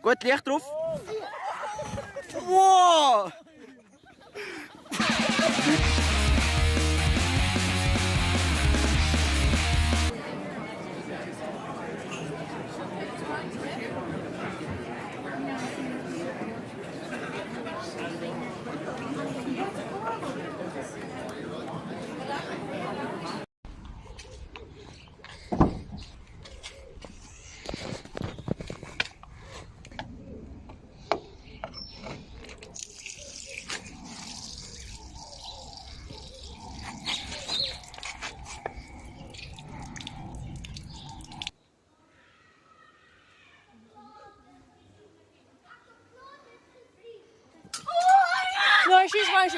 Goed, licht erop. Wow! No, she's fine. No,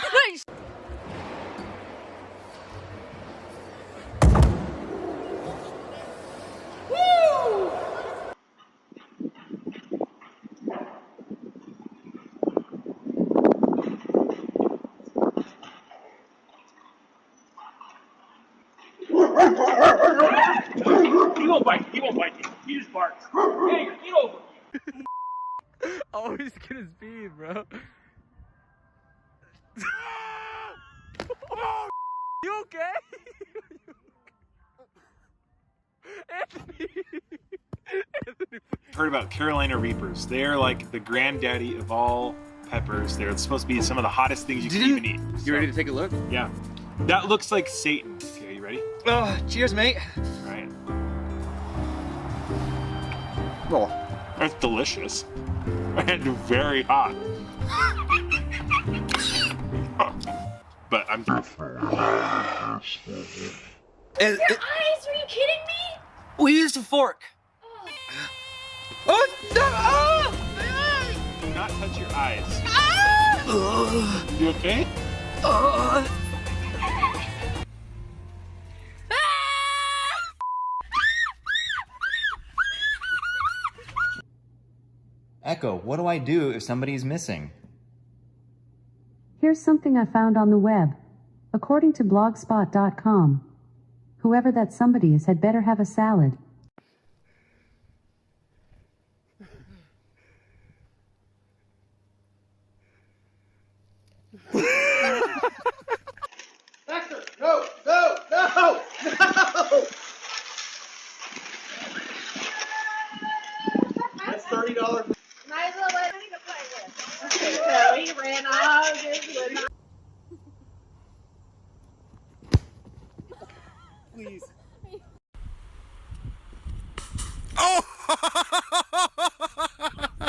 He won't bite you. He won't bite you. He just barks. Hey, get over here. Always get his speed, bro. You okay? Anthony. Heard about Carolina Reapers. They're like the granddaddy of all peppers. They're supposed to be some of the hottest things you can even eat. You ready to take a look? Yeah. That looks like Satan. Okay, you ready? Oh, cheers, mate. All right. Oh. That's delicious. And very hot. But I'm eyes? Are you kidding me? We used a fork. Oh, no! Oh! do not touch your eyes. Oh! You okay? Oh! Echo, what do I do if somebody's missing? Here's something I found on the web. According to blogspot.com, whoever that somebody is had better have a salad. Baxter, no, no, no, no! That's $30. Might as well let me play with. So he ran off.